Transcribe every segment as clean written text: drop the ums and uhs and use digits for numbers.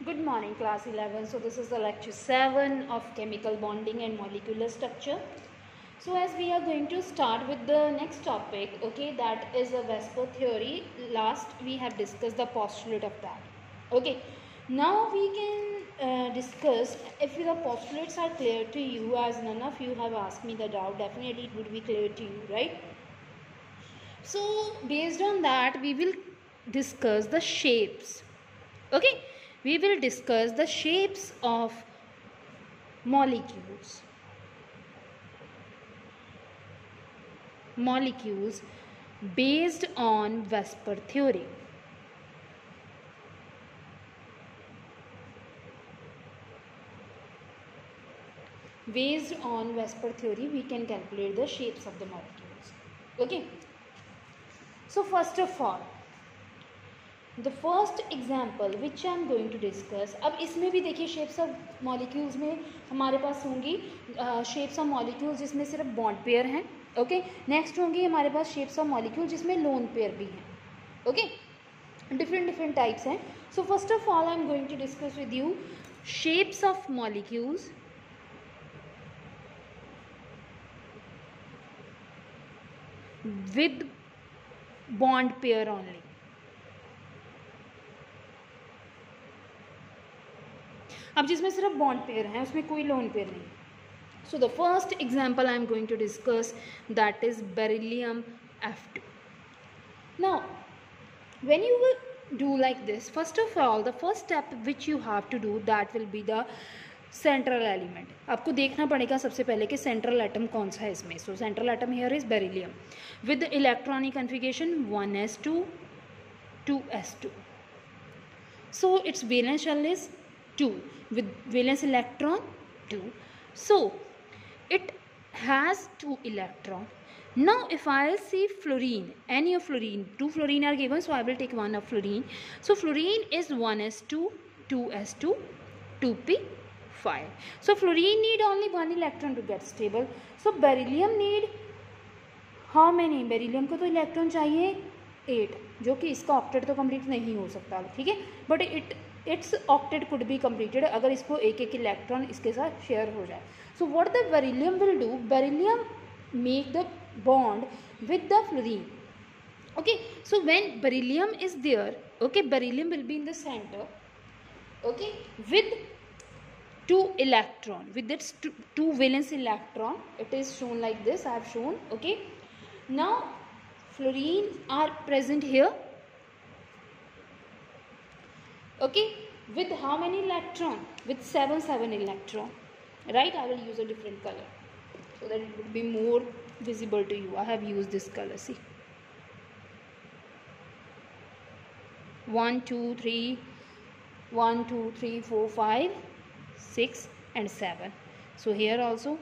Good morning, class 11. So this is the lecture 7 of chemical bonding and molecular structure. So as we are going to start with the next topic, okay, that is a VSEPR theory. Last we have discussed the postulate of that. Okay, now we can discuss if the postulates are clear to you, as none of you have asked me the doubt. Definitely it would be clear to you, right? So based on that we will discuss the shapes. Okay, we will discuss the shapes of molecules based on VSEPR theory. Based on VSEPR theory, we can calculate the shapes of the molecules. Okay, so first of all, the first example which I am going to discuss, अब इसमें भी देखिए shapes of molecules में हमारे पास होंगी shapes of molecules जिसमें सिर्फ bond pair हैं. Okay, next होंगी हमारे पास shapes of molecules जिसमें lone pair भी हैं. Okay, different types हैं. So first of all I am going to discuss with you shapes of molecules with bond pair only. अब जिसमें सिर्फ बॉन्ड पेयर है उसमें कोई लोन पेयर नहीं. So the first example I am going to discuss that is beryllium F2. Now when you will do like this, first of all the first step which you have to do that will be the central element. आपको देखना पड़ेगा सबसे पहले कि central atom कौन सा है इसमें. So central atom here is beryllium with electronic configuration 1s2 2s2. So its valence shell is 2 with valence electron 2. So it has 2 electron. Now if I see fluorine, any of fluorine, 2 fluorine are given, so I will take one of fluorine. So fluorine is 1s2 2s2 2p5. So fluorine need only 1 electron to get stable. So beryllium need how many? beryllium को तो electron चाहिए 8, जो कि इसका octet तो complete नहीं हो सकता, ठीक है, but its octet could be completed अगर इसको एक इलेक्ट्रॉन इसके साथ शेयर हो जाए. So what the beryllium will do, beryllium make the bond with the fluorine. Okay, so when beryllium is there, okay, beryllium will be in the center, okay, with 2 electron, with its 2 valence electron. It is shown like this, I have shown. Okay, now fluorine are present here. Okay, with how many electron? With 7 electron, right? I will use a different color so that it would be more visible to you. I have used this color, see, 1 2 3 1 2 3 4 5 6 and 7. So here also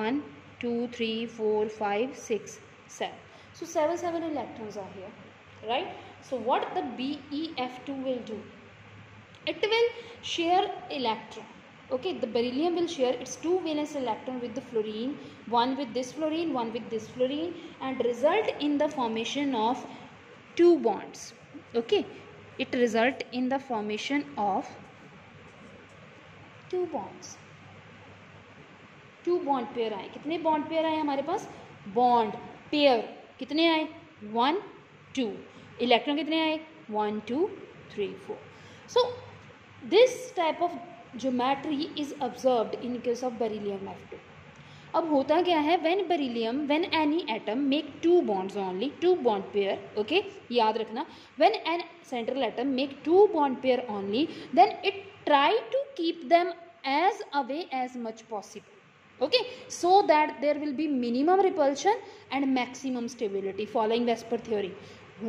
1 2 3 4 5 6 7. So 7 electrons are here, right? So what the BeF2 will do, it will share electron. Okay, the beryllium will share its 2 valence electron with the fluorine, one with this fluorine, one with this fluorine, and result in the formation of 2 bonds. Okay, it result in the formation of 2 bonds. 2 bond pair आए. कितने bond pair आए हमारे पास? bond pair कितने आए? 1 2. Electron कितने आए? 1 2 3 4. So this type of geometry is observed in case of beryllium F2. अब होता क्या है, when any atom make 2 bonds only, 2 bond pair, okay, याद रखना, when an central atom make 2 bond pair only, then it try to keep them as away as much possible, okay, so that there will be minimum repulsion and maximum stability following VSEPR theory.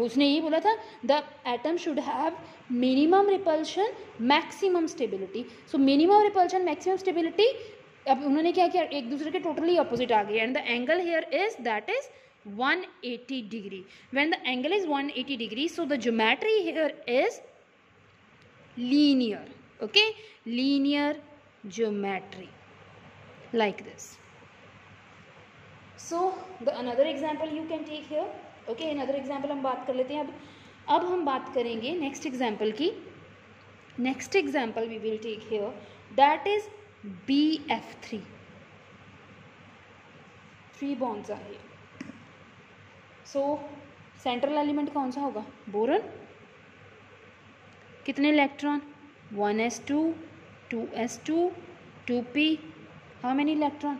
उसने यही बोला था, the atom should have minimum repulsion maximum stability. So minimum repulsion maximum stability, अब उन्होंने क्या किया, एक दूसरे के टोटली ऑपोजिट आ गए. And the angle here is that is 180 degree. When the angle is 180 degree, so the geometry here is linear. Okay, linear geometry like this. So the another example you can take here. Okay, another example हम बात कर लेते हैं. अब हम बात करेंगे next example की. Next example we will take here, that is BF3. 3 bonds are here. So central element कौन सा होगा? बोरन. कितने electron? 1s2, 2s2, 2p. How many electron?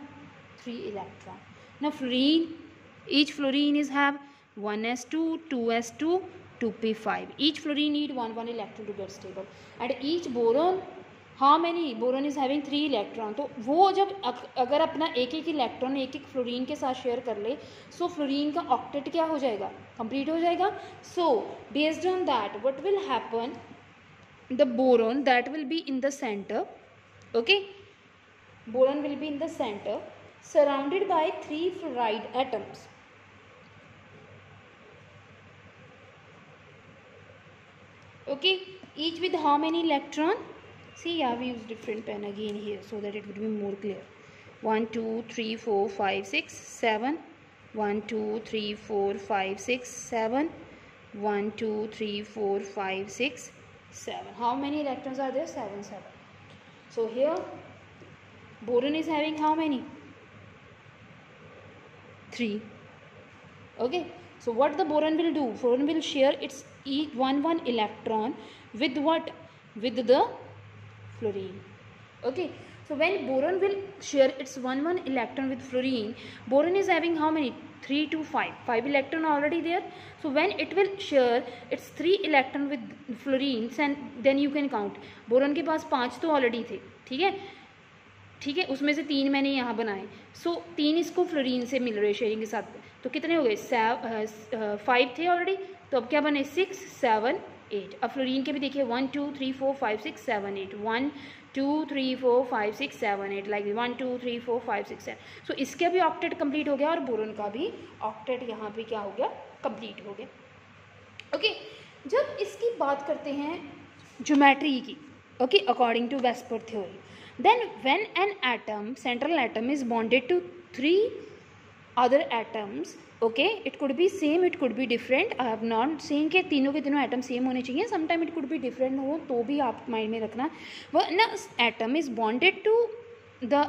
3 electron. Now fluorine, each fluorine is have 1s2, 2s2, 2p5. Each fluorine need one electron to get stable. And each boron, how many? Boron is having 3 electron. तो वो जब अगर अपना एक electron एक fluorine के साथ share कर ले, सो फ्लोरीन का ऑक्टेट क्या हो जाएगा? कंप्लीट हो जाएगा. So based on that what will happen, the boron that will be in the center. Okay, boron will be in the center surrounded by 3 fluoride atoms. Okay, each with how many electron? See, I have used different pen again here so that it would be more clear. 1 2 3 4 5 6 7. 1 2 3 4 5 6 7. 1 2 3 4 5 6 7. How many electrons are there? 7. So here boron is having how many? 3. Okay, so what the boron will do? Boron will share its one electron with what? With the fluorine. Okay, so when boron will share its one electron with fluorine, boron is having how many? 3 to 5. 5 electron already there. So when it will share its 3 electron with fluorine, and then you can count. boron के पास 5 तो already थे. ठीक है, उसमें से 3 मैंने यहाँ बनाए. सो 3 इसको फ्लोरीन से मिल रहे शेयरिंग के साथ. तो कितने हो गए? 5 थे ऑलरेडी. तो अब क्या बने? 6 7 8. अब फ्लोरीन के भी देखिए 1 2 3 4 5 6 7 8. 1 2 3 4 5 6 7 8 लाइक 1 2 3 4 5 6 7. सो इसका भी ऑक्टेट कंप्लीट हो गया और बोरॉन का भी ऑक्टेट यहाँ पे क्या हो गया? कंप्लीट हो गया. ओके, जब इसकी बात करते हैं ज्योमेट्री की, okay, according to VSEPR theory, then when an atom, central atom, is bonded to 3 other atoms, okay, it could be same, it could be different. I have not saying कि तीनों के तीनों atom same होने चाहिए. sometime it could be different हो, तो भी आप माइंड में रखना. when an atom is bonded to the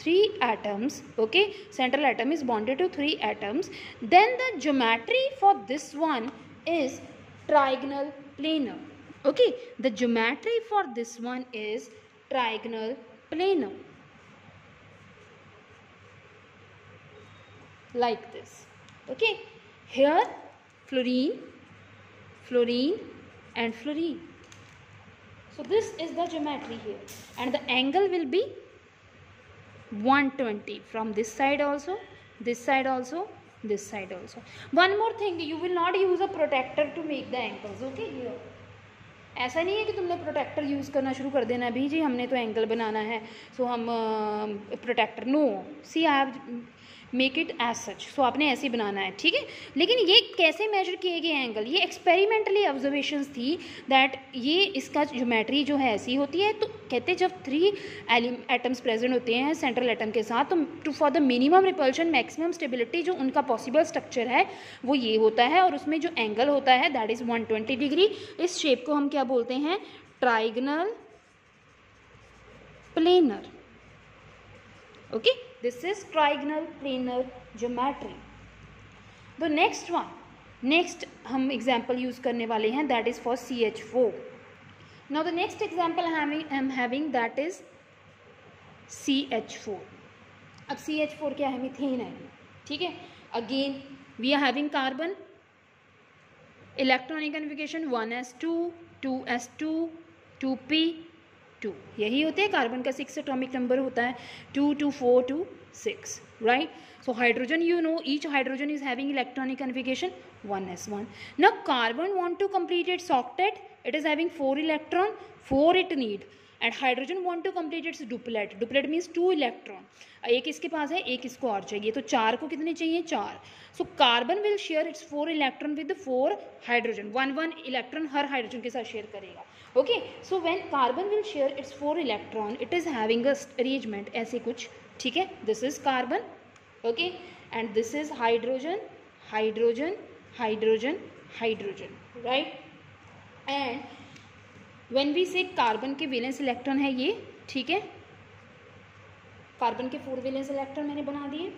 3 atoms, okay, central atom is bonded to 3 atoms, then the geometry for this one is trigonal planar. Okay, the geometry for this one is trigonal planar, like this. Okay, here fluorine, fluorine and fluorine. So this is the geometry here, and the angle will be 120 from this side also, this side also, this side also. One more thing, you will not use a protector to make the angles. Okay, here ऐसा नहीं है कि तुमने protector use करना शुरू कर देना भी जी हमने तो एंगल बनाना है सो हम protector. No, see I have make it as such. So आपने ऐसे ही बनाना है. ठीक है, लेकिन ये कैसे मेजर किए गए एंगल? ये एक्सपेरिमेंटली ऑब्जर्वेशंस थी दैट ये इसका ज्योमेट्री जो है ऐसी होती है. तो कहते हैं जब 3 एटम्स प्रेजेंट होते हैं सेंट्रल एटम के साथ, तो for the minimum repulsion maximum stability जो उनका पॉसिबल स्ट्रक्चर है वो ये होता है, और उसमें जो एंगल होता है दैट इज़ 120 डिग्री. इस शेप को हम क्या बोलते हैं? Trigonal planar. Okay, this is trigonal planar geometry. The next one, next हम example use करने वाले हैं that is for CH4. Now the next example I am having that is CH4. अब CH4 क्या है? मीथेन है. ठीक है, again we are having carbon, electronic configuration 1s2, 2s2, 2p2. यही होते हैं. कार्बन का 6 एटॉमिक नंबर होता है, 2 2 4 2 6, right. So hydrogen, you know, each hydrogen is having electronic configuration 1s1. Now carbon want to complete its octet, it is having 4 electron, 4 it need, and hydrogen want to complete its duplet. Duplet means 2 electron. एक इसके पास है, एक इसको और चाहिए, तो 4 को कितने चाहिए? 4. So carbon will share its 4 electron with 4 hydrogen. 1 electron हर हाइड्रोजन के साथ शेयर करेगा. Okay, so when carbon will share its 4 electron, it is having a arrangement ऐसे कुछ. ठीक है, this is carbon, okay, and this is hydrogen, hydrogen, hydrogen, hydrogen, right. And when we say carbon के valence electron है ये, ठीक है, carbon के 4 वैलेंस इलेक्ट्रॉन मैंने बना दिए,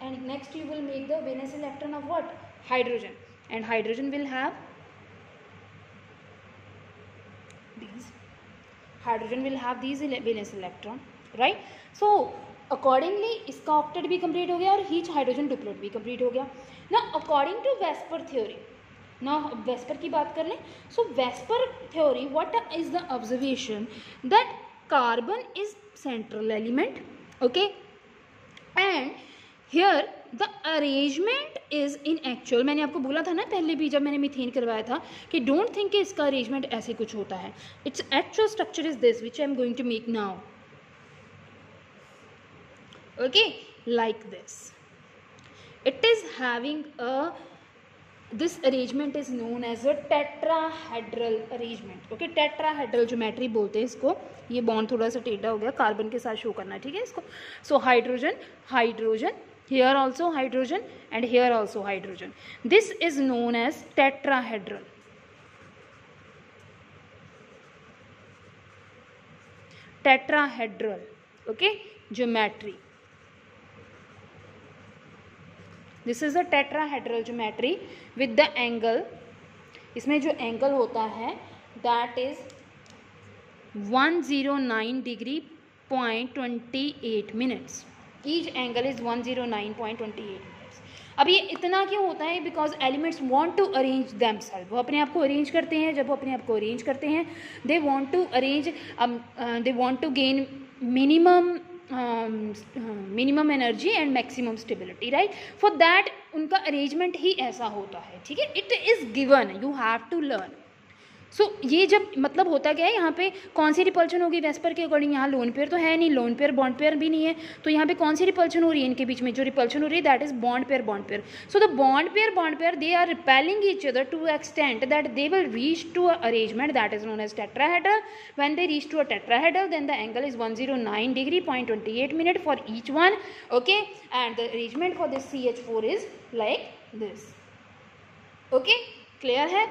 and next you will make the valence electron of what, hydrogen, and hydrogen will have these, hydrogen will have these valence electron, right. So accordingly इसका ऑक्टेट भी कंप्लीट हो गया और ईच हाइड्रोजन डुप्लेट भी complete हो गया। ना according to VSEPR theory, ना वेस्पर की बात कर लें। So VSEPR theory what is the observation that carbon is central element, okay, and here the arrangement is in actual, मैंने आपको बोला था ना पहले भी जब मैंने मीथेन करवाया था कि डोंट थिंक कि इसका अरेंजमेंट ऐसे कुछ होता है, its actual structure is this which I am going to make now, okay, like this. It is having a, this arrangement is known as a tetrahedral arrangement, okay, tetrahedral geometry बोलते हैं इसको। ये bond थोड़ा सा टेढ़ा हो गया, carbon के साथ शो करना है, ठीक है इसको। So hydrogen, hydrogen, here also hydrogen and here also hydrogen, this is known as tetrahedral, tetrahedral, okay, geometry. This is a tetrahedral geometry with the angle, इसमें जो एंगल होता है that is 109 degree .28 minutes. Each angle is 109.28 minutes. अब ये इतना क्यों होता है? Because elements want to arrange themselves, वो अपने आप को अरेंज करते हैं। जब वो अपने आप को अरेंज करते हैं they want to arrange, they want to gain minimum energy and maximum stability, right. For that उनका अरेंजमेंट ही ऐसा होता है, ठीक है। It is given, you have to learn. So ये जब मतलब होता क्या है, यहाँ पे कौन सी रिपल्शन होगी वेस्पर के अकॉर्डिंग? यहाँ लोन पेयर तो है नहीं, लोन पेयर बॉन्ड पेयर भी नहीं है, तो यहाँ पे कौन सी रिपल्शन हो रही है इनके बीच में? जो रिपल्शन हो रही है that is bond pair. So the bond pair they are repelling each other to extent that they will reach to a arrangement that is known as tetrahedral. When they reach to a tetrahedral then the angle is 109 degree .28 minute for each one, okay, and the arrangement for this CH4 is like this, okay, clear है?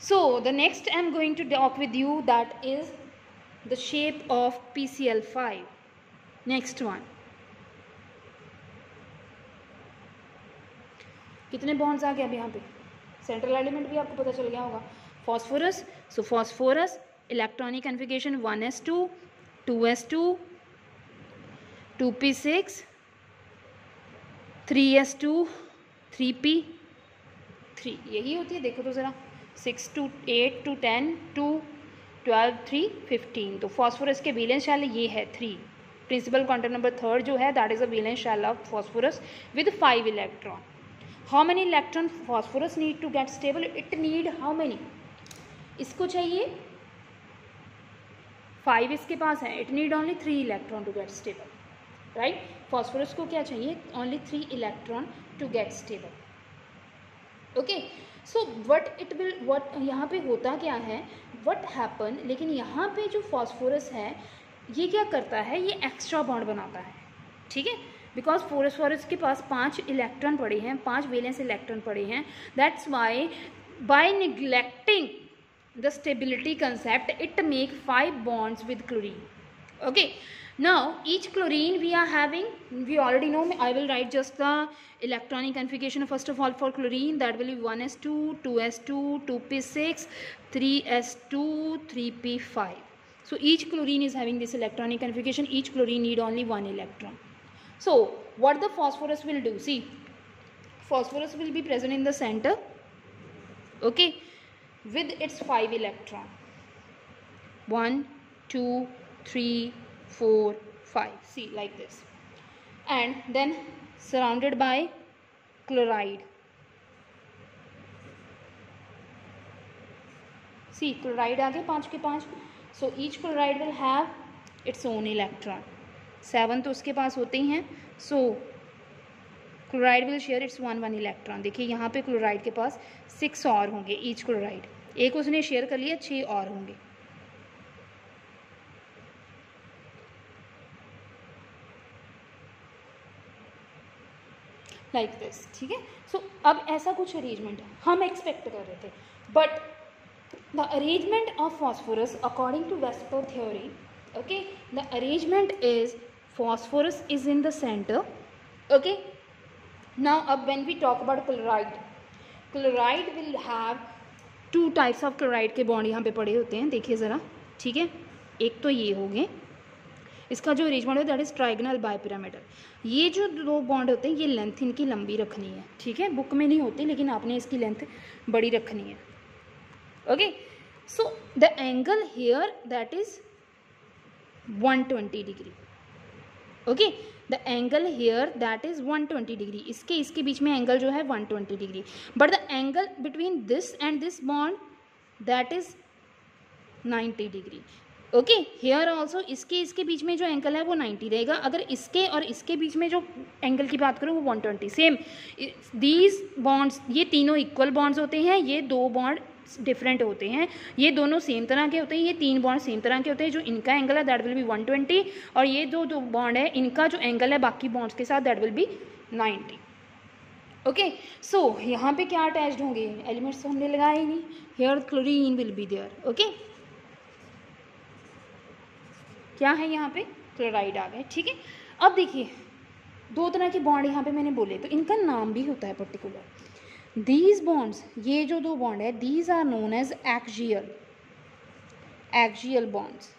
So the next I am going to talk with you that is the shape of PCl5. Next one. कितने bonds आ गए अब यहाँ पे? Central element भी आपको पता चल गया होगा। Phosphorus, so phosphorus electronic configuration 1s2 2s2 2p6 3s2 3p3, यही होती है। देखो तो ज़रा 6 to 8 to 10 to 12 3 15, तो फॉस्फोरस के वैलेंस शेल ये है 3। प्रिंसिपल क्वांटम नंबर 3 जो है that is a valence shell of phosphorus with 5 electron. How many electron phosphorus need to get stable? It need how many? इसको चाहिए 5, इसके पास है, it need only 3 electron to get stable, right. Phosphorus को क्या चाहिए? Only 3 electron to get stable, okay. So what यहाँ पे होता क्या है, वट हैपन, लेकिन यहाँ पे जो फॉस्फोरस है ये क्या करता है? ये एक्स्ट्रा बॉन्ड बनाता है, ठीक है, बिकॉज फॉस्फोरस के पास 5 इलेक्ट्रॉन पड़े हैं, 5 वैलेंस इलेक्ट्रॉन पड़े हैं। That's why by neglecting the stability concept it make 5 bonds with chlorine, okay. Now each chlorine we are having, we already know, I will write just the electronic configuration first of all for chlorine, that will be 1s2 2s2 2p6 3s2 3p5. So each chlorine is having this electronic configuration, each chlorine need only 1 electron. So what the phosphorus will do? See, phosphorus will be present in the center, okay, with its 5 electron, 1 2 3 4 5, see like this, and then surrounded by chloride. See chloride आ गए 5 के 5, so each chloride will have its own electron, 7 तो उसके पास होते ही हैं, so chloride will share its 1 electron। देखिए यहाँ पे chloride के पास 6 और होंगे, each chloride, एक उसने शेयर कर लिया, 6 और होंगे, लाइक दिस, ठीक है। सो अब ऐसा कुछ अरेंजमेंट हम एक्सपेक्ट कर रहे थे, but The arrangement of phosphorus according to Vesper theory, okay, the arrangement is phosphorus is in the center, okay. Now when we talk about chloride will have two types of chloride के bond यहाँ पे पड़े होते हैं, देखिए ज़रा, ठीक है। एक तो ये हो गए, इसका जो अरेंजमेंट है दैट इज़ ट्राइगोनल बाइपिरामिडल। ये जो दो बॉन्ड होते हैं ये लेंथ इनकी लंबी रखनी है, ठीक है, बुक में नहीं होती लेकिन आपने इसकी लेंथ बड़ी रखनी है, okay. So the angle here that is 120 degree, okay, the angle here that is 120 degree, इसके बीच में एंगल जो है 120 degree, but the angle between this and this bond that is 90 degree, okay. Here also इसके बीच में जो angle है वो 90 रहेगा। अगर इसके और इसके बीच में जो एंगल की बात करूँ वो 120। सेम दीज बॉन्ड्स, ये तीनों इक्वल बॉन्ड्स होते हैं, ये दो बॉन्ड डिफरेंट होते हैं, ये दोनों सेम तरह के होते हैं, ये तीन बॉन्ड सेम तरह के होते हैं। जो इनका एंगल है दैट विल बी 120 और ये दो बॉन्ड है इनका जो एंगल है बाकी बॉन्ड्स के साथ दैट विल बी 90, ओके। सो यहाँ पे क्या अटैच्ड होंगे, एलिमेंट्स तो हमने लगाए ही नहीं, here chlorine will be there, okay. क्या है यहाँ पे, क्लोराइड आ गए, ठीक है। अब देखिए दो तरह के बॉन्ड यहाँ पे मैंने बोले तो इनका नाम भी होता है पर्टिकुलर। दीज बॉन्ड्स, ये जो दो बॉन्ड है these are known as axial bonds,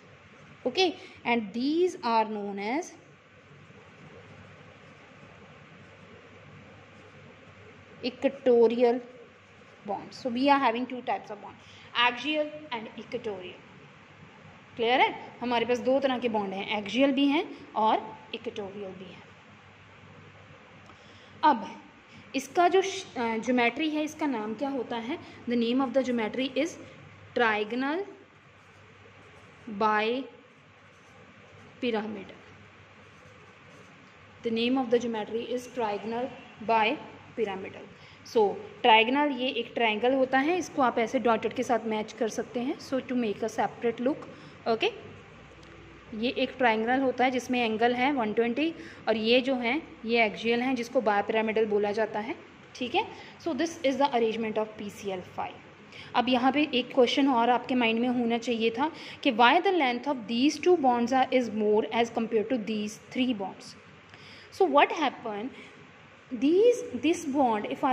okay, and these are known as equatorial bonds. So we are having two types of bond, axial and equatorial. Clear है, हमारे पास दो तरह के बॉन्ड हैं, एक्सियल भी हैं और इक्वेटोरियल भी हैं। अब इसका जो ज्योमेट्री है इसका नाम क्या होता है, the name of the geometry is trigonal bipyramidal. The name of the geometry is trigonal bipyramidal. So trigonal, ये एक ट्राइंगल होता है, इसको आप ऐसे डॉटेड के साथ मैच कर सकते हैं, so to make a separate look, okay. ये एक ट्राइंगल होता है जिसमें एंगल है 120 और ये जो है ये एक्सियल हैं जिसको बायपिरामिडल बोला जाता है, ठीक है। So this is the arrangement of PCl5। अब यहाँ पे एक क्वेश्चन और आपके माइंड में होना चाहिए था कि why the length of these two bonds are is more as compare to these three bonds. So what happen, this bond, if I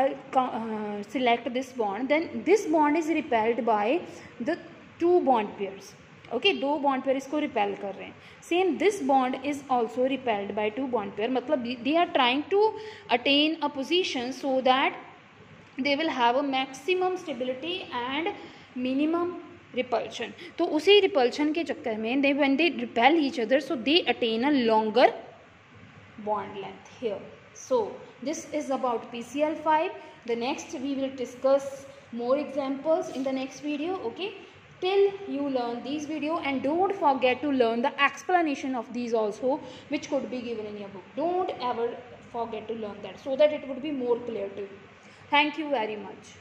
select this bond, then this bond is repelled by the two bond pairs, okay, दो bond pair इसको repel कर रहे हैं। Same this bond is also repelled by two bond pair, मतलब they are trying to attain a position so that they will have a maximum stability and minimum repulsion। तो उसी repulsion के चक्कर में when they repel each other, so they attain a longer bond length here। So this is about PCl5. The next we will discuss more examples in the next video, okay. Till you learn these video, and don't forget to learn the explanation of these also, which could be given in your book. Don't ever forget to learn that so that it would be more clear to you. Thank you very much.